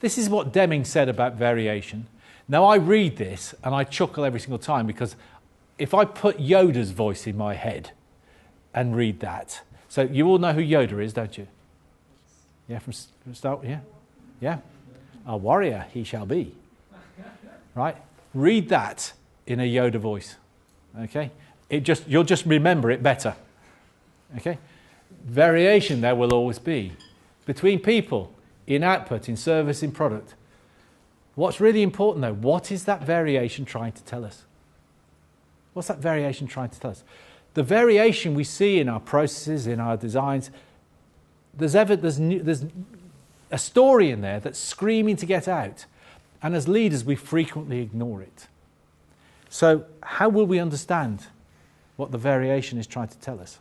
This is what Deming said about variation. Now I read this and I chuckle every single time, because if I put Yoda's voice in my head and read that, so you all know who Yoda is, don't you? Yeah, from start, yeah? Yeah? A warrior he shall be. Right? Read that in a Yoda voice. Okay? You'll just remember it better. Okay? Variation there will always be. Between people, in output, in service, in product. What's really important though, what is that variation trying to tell us? What's that variation trying to tell us? The variation we see in our processes, in our designs, there's a story in there that's screaming to get out. And as leaders, we frequently ignore it. So how will we understand what the variation is trying to tell us?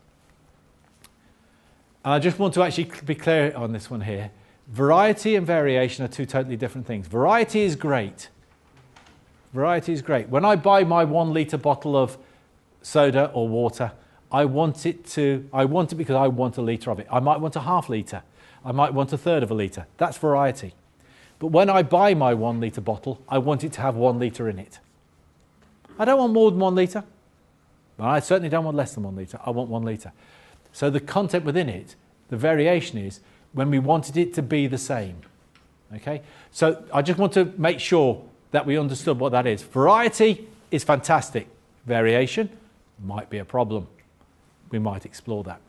I just want to actually be clear on this one here. Variety and variation are two totally different things. Variety is great. Variety is great. When I buy my 1 litre bottle of soda or water, I want it because I want a litre of it. I might want a half litre. I might want a third of a litre. That's variety. But when I buy my 1 litre bottle, I want it to have 1 litre in it. I don't want more than 1 litre. I certainly don't want less than 1 litre. I want 1 litre. So the content within it, the variation is when we wanted it to be the same. Okay? So I just want to make sure that we understood what that is. Variety is fantastic. Variation might be a problem. We might explore that.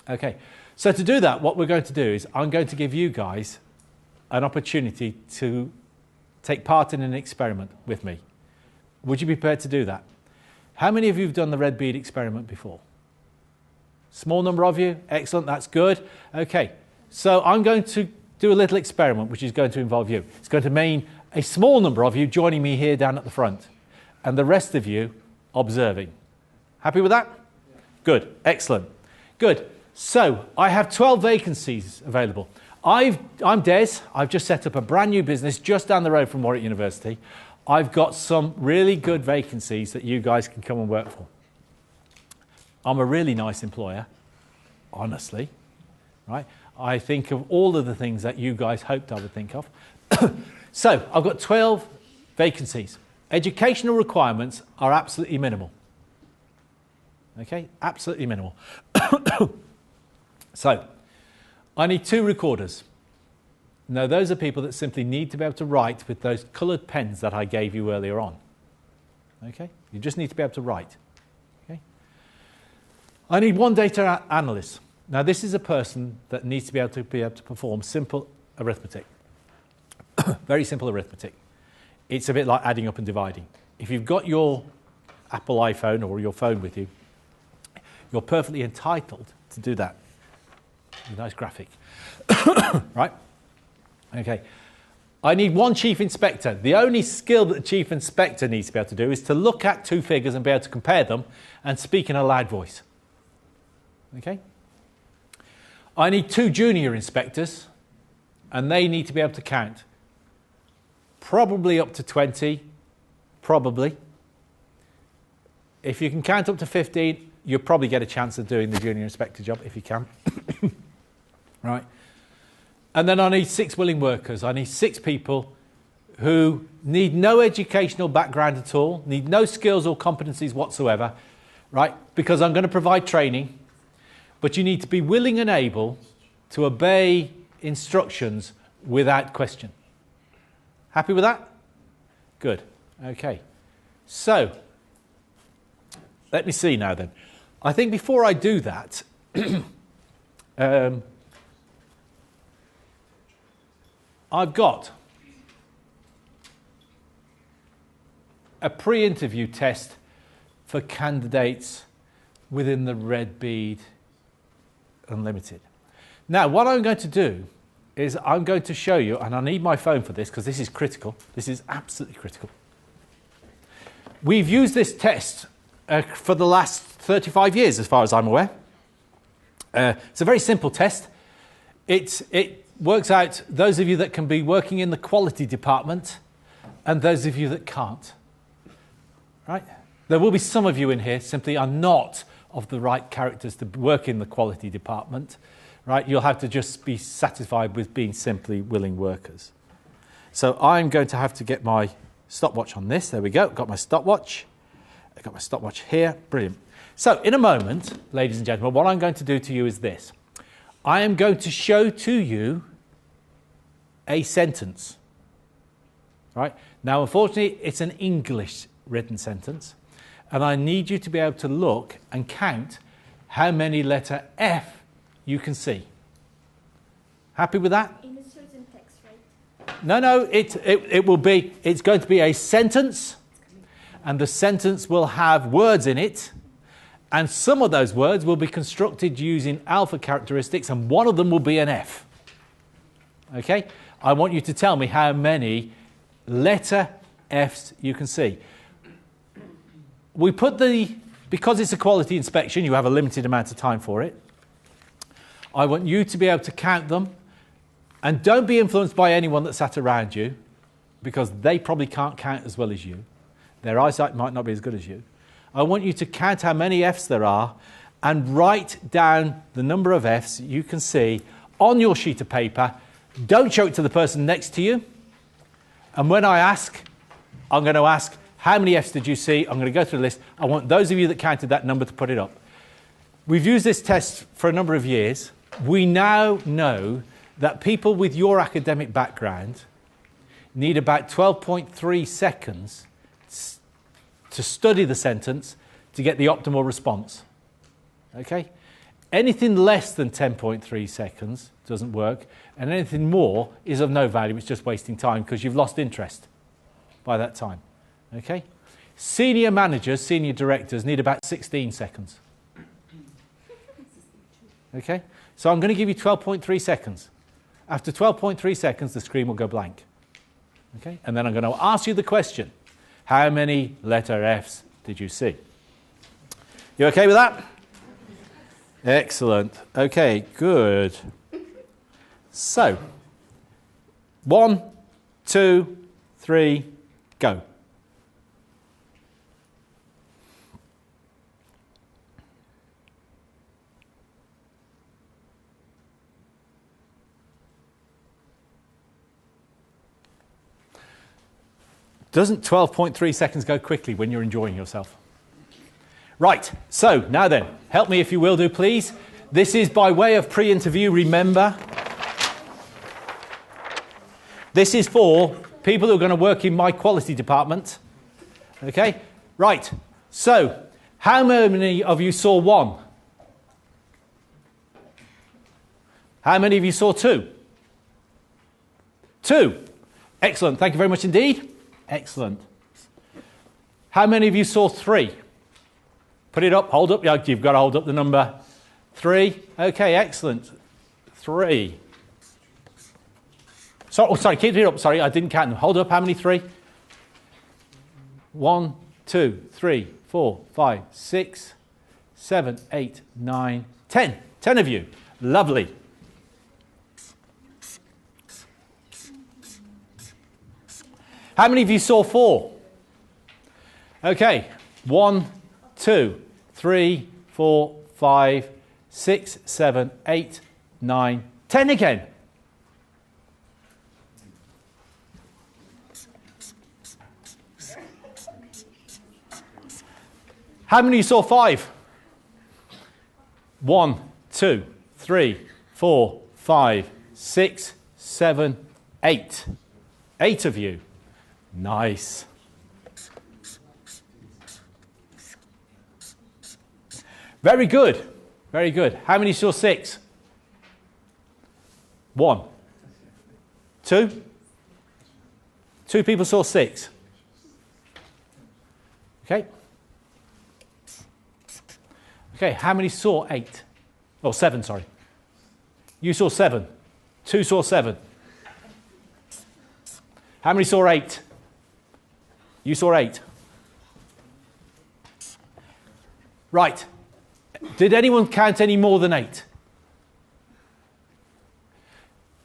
Okay, so to do that, what we're going to do is I'm going to give you guys an opportunity to take part in an experiment with me. Would you be prepared to do that? How many of you have done the red bead experiment before? Small number of you. Excellent, that's good. Okay, so I'm going to do a little experiment which is going to involve you. It's going to mean a small number of you joining me here down at the front and the rest of you observing. Happy with that? Good, excellent. Good, so I have 12 vacancies available. I'm Des, I've just set up a brand new business just down the road from Warwick University. I've got some really good vacancies that you guys can come and work for. I'm a really nice employer, honestly, right? I think of all of the things that you guys hoped I would think of. So I've got 12 vacancies. Educational requirements are absolutely minimal. Okay, absolutely minimal. So I need 2 recorders. Now those are people that simply need to be able to write with those coloured pens that I gave you earlier on. Okay, you just need to be able to write. Okay, I need 1 data analyst. Now this is a person that needs to be able to perform simple arithmetic. Very simple arithmetic. It's a bit like adding up and dividing. If you've got your Apple iPhone or your phone with you, you're perfectly entitled to do that. A nice graphic. Right? Okay. I need 1 chief inspector. The only skill that the chief inspector needs to be able to do is to look at 2 figures and be able to compare them and speak in a loud voice. Okay? I need 2 junior inspectors, and they need to be able to count. Probably up to 20, probably. If you can count up to 15, you'll probably get a chance of doing the junior inspector job, if you can. Right? And then I need 6 willing workers. I need 6 people who need no educational background at all, need no skills or competencies whatsoever, right? Because I'm going to provide training, but you need to be willing and able to obey instructions without question. Happy with that? Good. Okay. So, let me see now then. I think before I do that, I've got a pre-interview test for candidates within the Red Bead Unlimited. Now, what I'm going to do is I'm going to show you, and I need my phone for this because this is critical. This is absolutely critical. We've used this test for the last 35 years, as far as I'm aware. It's a very simple test. It works out those of you that can be working in the quality department and those of you that can't. Right? There will be some of you in here simply are not of the right characters to work in the quality department, right? You'll have to just be satisfied with being simply willing workers. So I'm going to have to get my stopwatch on this. There we go. Got my stopwatch. I've got my stopwatch here. Brilliant. So in a moment, ladies and gentlemen, what I'm going to do to you is this. I am going to show to you a sentence. Right? Now, unfortunately, it's an English written sentence. And I need you to be able to look and count how many letter F you can see. Happy with that? In a certain text, right? No, it's going to be a sentence, and the sentence will have words in it, and some of those words will be constructed using alpha characteristics, and one of them will be an F. Okay? I want you to tell me how many letter Fs you can see. Because it's a quality inspection, you have a limited amount of time for it. I want you to be able to count them, and don't be influenced by anyone that sat around you, because they probably can't count as well as you. Their eyesight might not be as good as you. I want you to count how many Fs there are and write down the number of Fs you can see on your sheet of paper. Don't show it to the person next to you. And when I ask, I'm going to ask, how many Fs did you see? I'm going to go through the list. I want those of you that counted that number to put it up. We've used this test for a number of years. We now know that people with your academic background need about 12.3 seconds to study the sentence to get the optimal response. Okay? Anything less than 10.3 seconds doesn't work, and anything more is of no value. It's just wasting time because you've lost interest by that time. Okay? Senior managers, senior directors need about 16 seconds. Okay? So I'm going to give you 12.3 seconds. After 12.3 seconds, the screen will go blank. Okay? And then I'm going to ask you the question. How many letter Fs did you see? You okay with that? Excellent. Okay, good. So, 1, 2, 3, go. Doesn't 12.3 seconds go quickly when you're enjoying yourself? Right, so now then, help me if you will do, please. This is by way of pre-interview, remember. This is for people who are going to work in my quality department. Okay, right, so how many of you saw 1? How many of you saw 2? 2. Excellent, thank you very much indeed. Excellent. How many of you saw 3? Put it up, hold up. Yeah, you've got to hold up the number 3. Okay, excellent. 3. Sorry, keep it up. Sorry, I didn't count them. Hold up, how many 3? 1, 2, 3, 4, 5, 6, 7, 8, 9, 10. 10 of you. Lovely. How many of you saw 4? Okay, 1, 2, 3, 4, 5, 6, 7, 8, 9, 10 again. How many of you saw 5? 1, 2, 3, 4, 5, 6, 7, 8. 8 of you. Nice. Very good. Very good. How many saw 6? 1. 2? 2 people saw 6. Okay. Okay, how many saw 8? Oh, 7, sorry. You saw 7. 2 saw 7. How many saw 8? You saw 8. Right. Did anyone count any more than 8?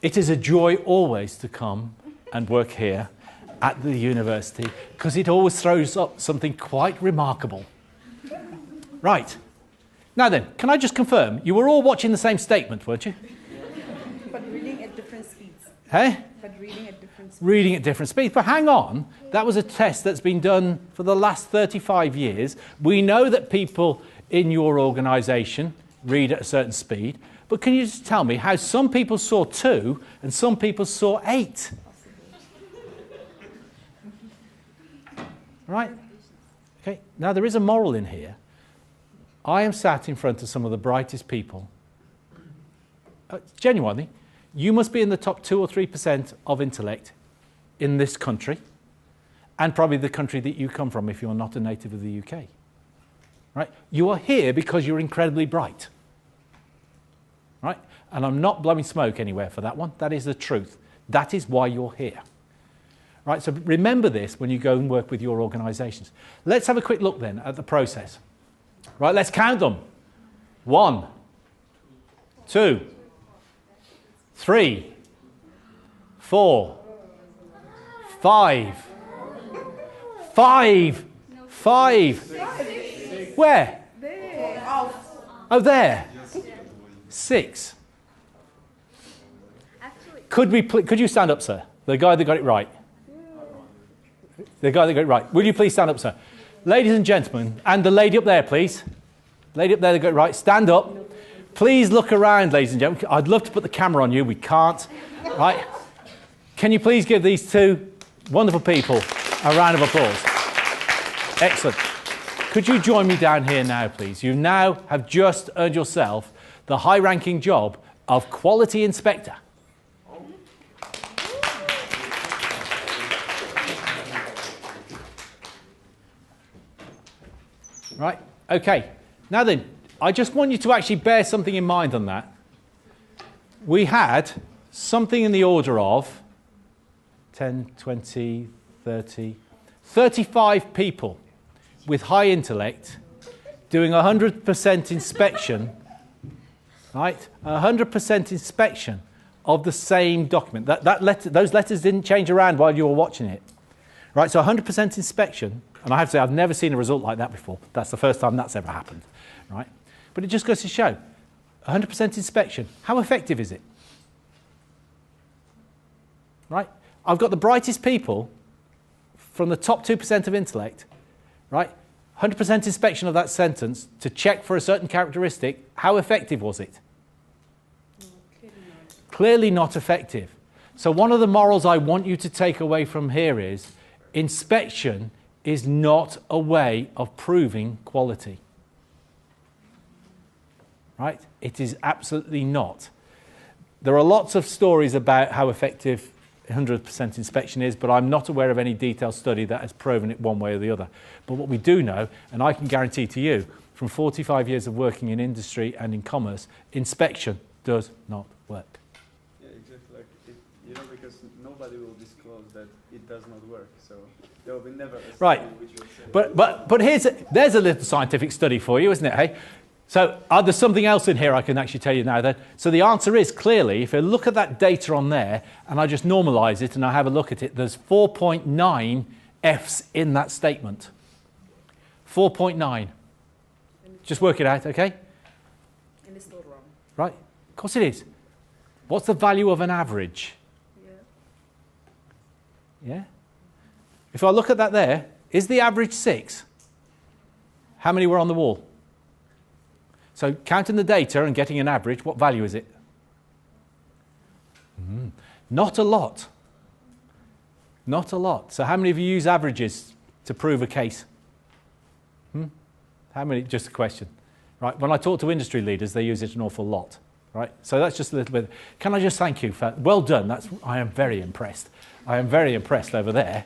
It is a joy always to come and work here at the university because it always throws up something quite remarkable. Right. Now then, can I just confirm, you were all watching the same statement, weren't you? But reading at different speeds. Hey? But reading at different speeds. Reading at different speeds. But hang on, that was a test that's been done for the last 35 years. We know that people in your organisation read at a certain speed. But can you just tell me how some people saw 2 and some people saw 8? Right? Okay, now there is a moral in here. I am sat in front of some of the brightest people. Genuinely, you must be in the top 2 or 3% of intellect in this country, and probably the country that you come from if you're not a native of the UK. Right? You are here because you're incredibly bright. Right? And I'm not blowing smoke anywhere for that one. That is the truth. That is why you're here. Right? So remember this when you go and work with your organisations. Let's have a quick look then at the process. Right, let's count them. 1, 2, 3, 4, 5. 5. 5. Where? There. Oh, there. 6. Actually, Could you stand up, sir? The guy that got it right. The guy that got it right. Will you please stand up, sir? Ladies and gentlemen, and the lady up there, please. Lady up there that got it right. Stand up. Please look around, ladies and gentlemen. I'd love to put the camera on you. We can't. Right? Can you please give these 2 wonderful people a round of applause? Excellent. Could you join me down here now, please? You now have just earned yourself the high-ranking job of quality inspector. Right, okay. Now then, I just want you to actually bear something in mind on that. We had something in the order of 10, 20, 30, 35 people with high intellect doing 100% inspection, right? 100% inspection of the same document. Those letters didn't change around while you were watching it. Right, so 100% inspection, and I have to say I've never seen a result like that before. That's the first time that's ever happened, right? But it just goes to show, 100% inspection, how effective is it? Right? I've got the brightest people from the top 2% of intellect, right? 100% inspection of that sentence to check for a certain characteristic. How effective was it? Clearly not effective. So one of the morals I want you to take away from here is inspection is not a way of proving quality. Right? It is absolutely not. There are lots of stories about how effective 100% inspection is, but I'm not aware of any detailed study that has proven it one way or the other. But what we do know, and I can guarantee to you, from 45 years of working in industry and in commerce, inspection does not work. Yeah, exactly. Like because nobody will disclose that it does not work, so there will be never a study right. which will say. But there's a little scientific study for you, isn't it? Hey. So there's something else in here I can actually tell you now. So the answer is clearly, if you look at that data on there, and I just normalise it and I have a look at it, there's 4.9 Fs in that statement. 4.9. Just work it out, okay? And it's still wrong. Right? Of course it is. What's the value of an average? Yeah? If I look at that there, is the average 6? How many were on the wall? So counting the data and getting an average, what value is it? Not a lot. Not a lot. So how many of you use averages to prove a case? How many? Just a question. Right. When I talk to industry leaders, they use it an awful lot. Right. So that's just a little bit. Can I just thank you for well done? I am very impressed. I am very impressed over there.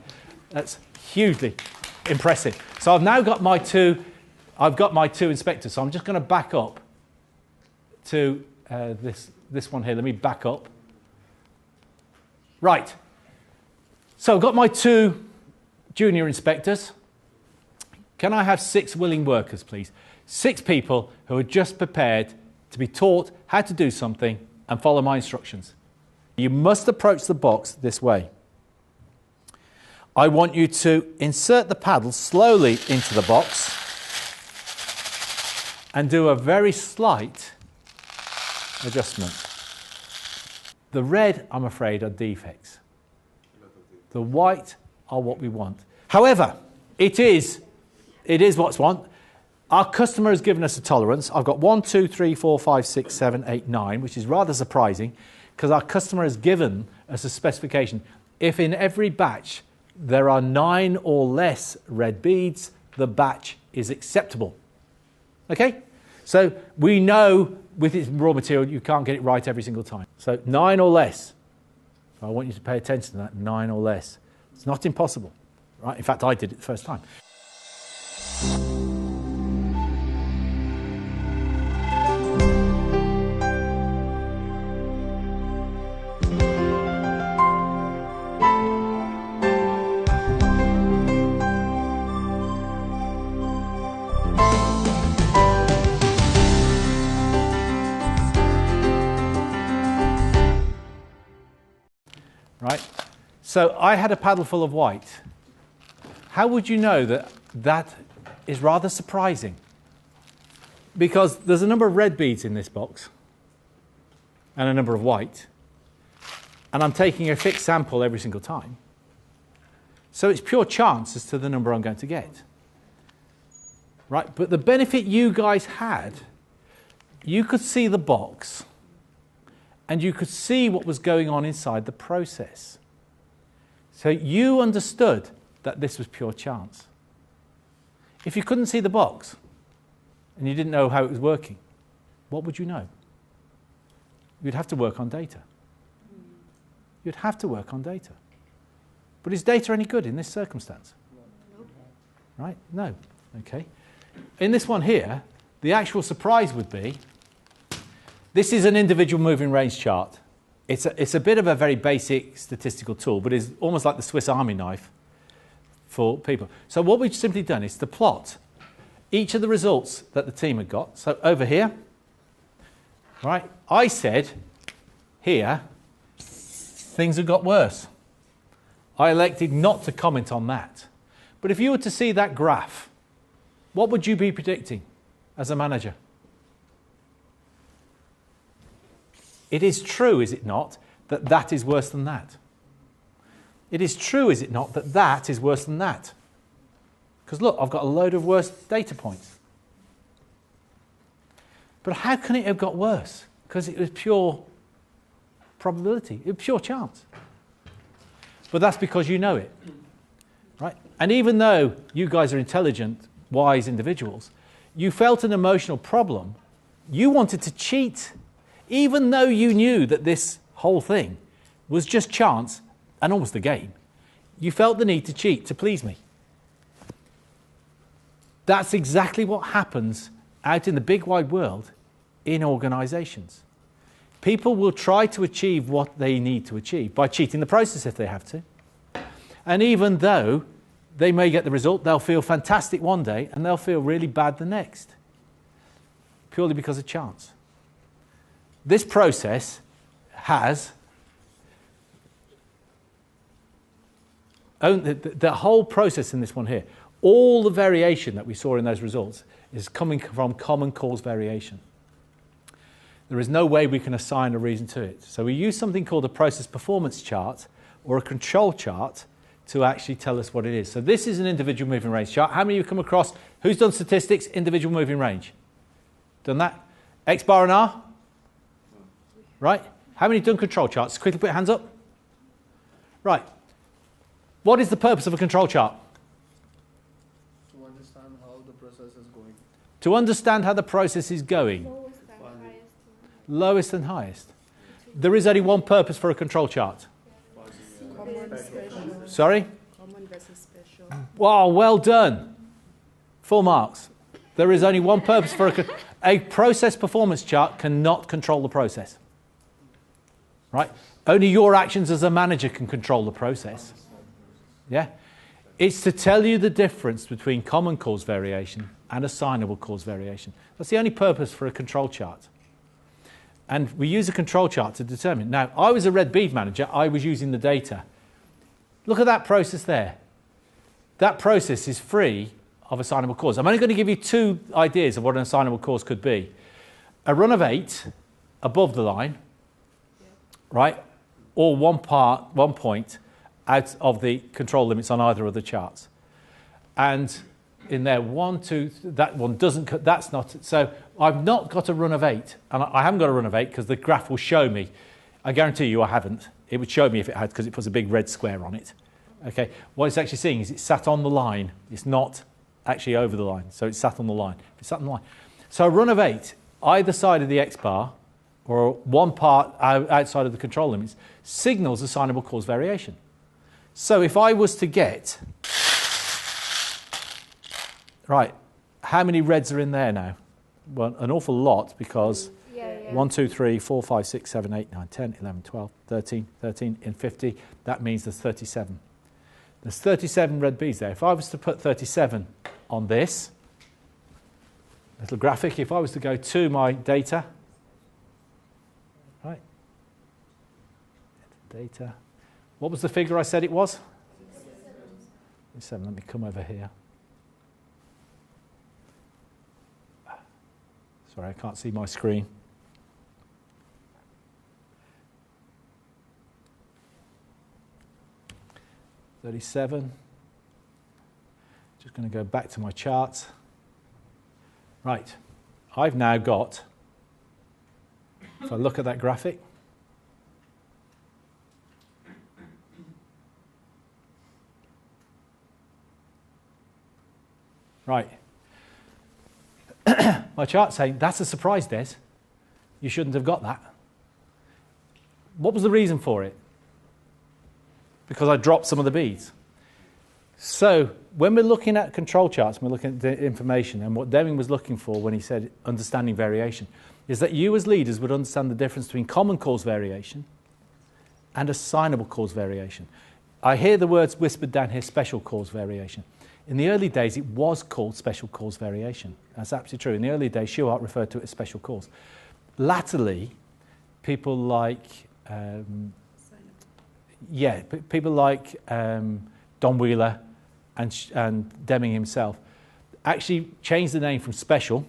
That's hugely impressive. So I've now got my two. I've got my 2 inspectors, so I'm just going to back up to this one here. Let me back up. Right. So I've got my 2 junior inspectors. Can I have 6 willing workers, please? 6 people who are just prepared to be taught how to do something and follow my instructions. You must approach the box this way. I want you to insert the paddle slowly into the box. and do a very slight adjustment. The red, I'm afraid, are defects. The white are what we want. However, it is what's want. Our customer has given us a tolerance. I've got 1, 2, 3, 4, 5, 6, 7, 8, 9, which is rather surprising because our customer has given us a specification. If in every batch there are 9 or less red beads, the batch is acceptable. Okay? So we know with its raw material you can't get it right every single time. So 9 or less. I want you to pay attention to that, 9 or less. It's not impossible. Right? In fact, I did it the first time. Right? So I had a paddle full of white. How would you know that that is rather surprising? Because there's a number of red beads in this box and a number of white. And I'm taking a fixed sample every single time. So it's pure chance as to the number I'm going to get. Right? But the benefit you guys had, you could see the box and you could see what was going on inside the process. So you understood that this was pure chance. If you couldn't see the box and you didn't know how it was working, what would you know? You'd have to work on data. You'd have to work on data. But is data any good in this circumstance? No. Right? No. Okay. In this one here, the actual surprise would be, this is an individual moving range chart. It's a bit of a very basic statistical tool, but it's almost like the Swiss Army knife for people. So what we've simply done is to plot each of the results that the team had got. So over here, right, I said here, things have got worse. I elected not to comment on that. But if you were to see that graph, what would you be predicting as a manager? It is true, is it not, that that is worse than that? It is true, is it not, that that is worse than that? Because look, I've got a load of worse data points. But how can it have got worse? Because it was pure probability, it was pure chance. But that's because you know it, right? And even though you guys are intelligent, wise individuals, you felt an emotional problem. You wanted to cheat, even though you knew that this whole thing was just chance and almost a game. You felt the need to cheat to please me. That's exactly what happens out in the big wide world in organizations. People will try to achieve what they need to achieve by cheating the process if they have to. And even though they may get the result, they'll feel fantastic one day and they'll feel really bad the next, purely because of chance. This process has the whole process in this one here, all the variation that we saw in those results is coming from common cause variation. There is no way we can assign a reason to it. So we use something called a process performance chart or a control chart to actually tell us what it is. So this is an individual moving range chart. How many of you come across, who's done statistics, individual moving range? Done that? X bar and R? Right? How many have done control charts? Quickly put your hands up. Right. What is the purpose of a control chart? To understand how the process is going. To understand how the process is going. Lowest and highest. Lowest and highest. There is only one purpose for a control chart. Common, special. Sorry? Common versus special. Wow, well done. Full marks. There is only one purpose for a process performance chart cannot control the process. Right? Only your actions as a manager can control the process. Yeah? It's to tell you the difference between common cause variation and assignable cause variation. That's the only purpose for a control chart. And we use a control chart to determine. Now, I was a red bead manager. I was using the data. Look at that process there. That process is free of assignable cause. I'm only going to give you two ideas of what an assignable cause could be. A run of 8 above the line, right? Or one point out of the control limits on either of the charts. And in there, 1, 2, that one doesn't, that's not, so I've not got a run of 8. And I haven't got a run of 8 because the graph will show me. I guarantee you I haven't. It would show me if it had because it puts a big red square on it. Okay, what it's actually seeing is it's sat on the line. It's not actually over the line, so it's sat on the line. It's sat on the line. So a run of 8, either side of the X bar, or one part outside of the control limits, signals assignable cause variation. So if I was to get, right, how many reds are in there now? Well, an awful lot because 1, 2, 3, 4, 5, 6, 7, 8, 9, 10, 11, 12, 13 in 50. That means there's 37. There's 37 red beads there. If I was to put 37 on this little graphic, if I was to go to my data, right, data, what was the figure I said it was? 37. Let me come over here. Sorry, I can't see my screen. $37. Just going to go back to my charts. Right, I've now got, if I look at that graphic, right, my chart's saying, that's a surprise, Des. You shouldn't have got that. What was the reason for it? Because I dropped some of the beads. So when we're looking at control charts, we're looking at the information, and what Deming was looking for when he said understanding variation, is that you as leaders would understand the difference between common cause variation and assignable cause variation. I hear the words whispered down here, special cause variation. In the early days, it was called special cause variation. That's absolutely true. In the early days, Shewhart referred to it as special cause. Latterly, people like Don Wheeler and Deming himself actually changed the name from special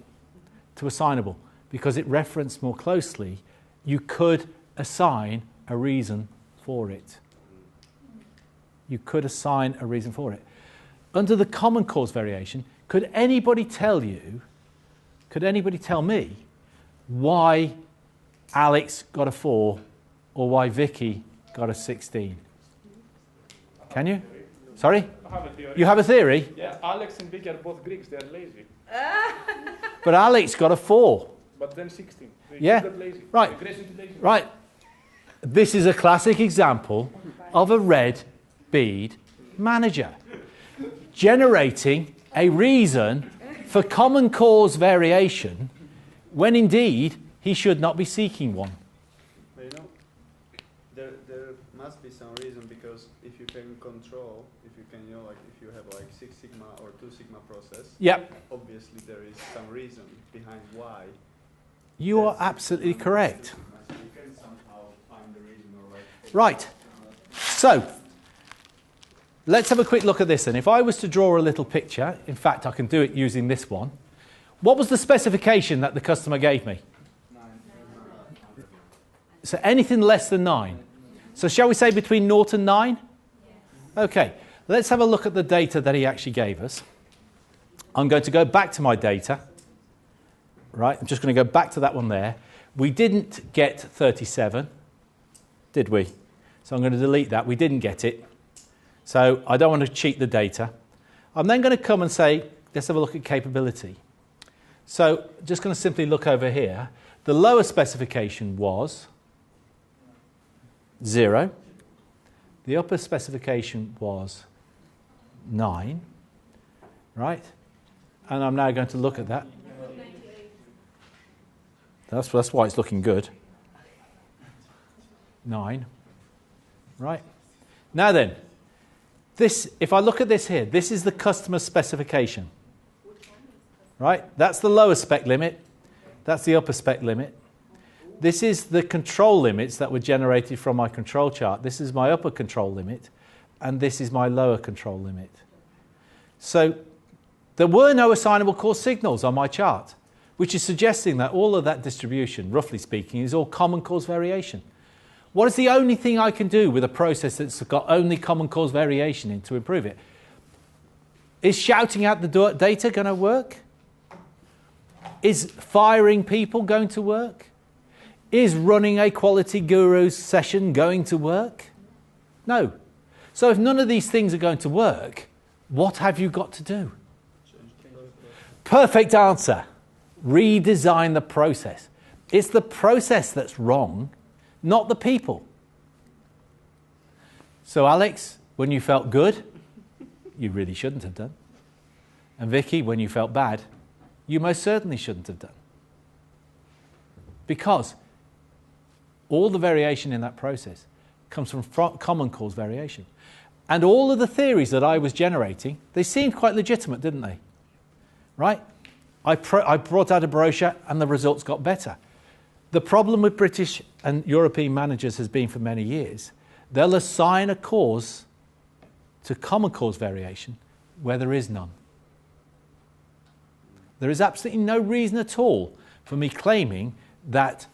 to assignable because it referenced more closely you could assign a reason for it. You could assign a reason for it. Under the common cause variation, could anybody tell me why Alex got a 4 or why Vicky got a 16? Can you? Sorry? I have a theory. You have a theory? Yeah, Alex and Vicky are both Greeks, they are lazy. But Alex got a 4. But then 16. They Yeah. got lazy. Right. Lazy. Right. This is a classic example of a red bead manager generating a reason for common cause variation when indeed he should not be seeking one. But you know, there must be some reason, because if you can control, if you can, like if you have like 6 sigma or 2 sigma process, Yep. obviously there is some reason behind why. You are absolutely correct. You can somehow find the reason or like. Right. So, let's have a quick look at this then. If I was to draw a little picture, in fact, I can do it using this one. What was the specification that the customer gave me? 9. So anything less than 9. So shall we say between 0 and 9? Okay. Let's have a look at the data that he actually gave us. I'm going to go back to my data. Right, I'm just going to go back to that one there. We didn't get 37, did we? So I'm going to delete that. We didn't get it. So I don't want to cheat the data. I'm then going to come and say, let's have a look at capability. So just going to simply look over here. The lower specification was 0. The upper specification was 9. Right? And I'm now going to look at that. That's why it's looking good. 9. Right. Now then, this, if I look at this here, this is the customer specification. Right? That's the lower spec limit. That's the upper spec limit. This is the control limits that were generated from my control chart. This is my upper control limit, and this is my lower control limit. So There were no assignable cause signals on my chart, which is suggesting that all of that distribution, roughly speaking, is all common cause variation. What is the only thing I can do with a process that's got only common cause variation in to improve it? Is shouting out the data going to work? Is firing people going to work? Is running a quality gurus session going to work? No. So if none of these things are going to work, what have you got to do? Perfect answer. Redesign the process. It's the process that's wrong, not the people. So Alex, when you felt good, you really shouldn't have done. And Vicky, when you felt bad, you most certainly shouldn't have done. Because all the variation in that process comes from common cause variation. And all of the theories that I was generating, they seemed quite legitimate, didn't they? Right? I brought out a brochure and the results got better. The problem with British and European managers has been for many years, they'll assign a cause to common cause variation where there is none. There is absolutely no reason at all for me claiming that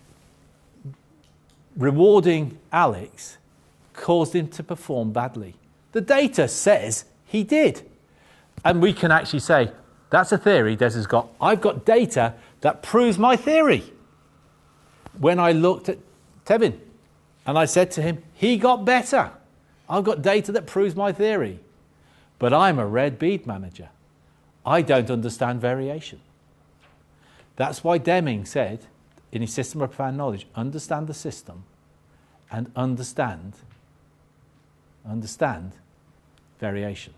rewarding Alex caused him to perform badly. The data says he did. And we can actually say, that's a theory Des has got. I've got data that proves my theory. When I looked at Tevin and I said to him, he got better. I've got data that proves my theory. But I'm a red bead manager. I don't understand variation. That's why Deming said in his system of profound knowledge, understand the system and understand variation.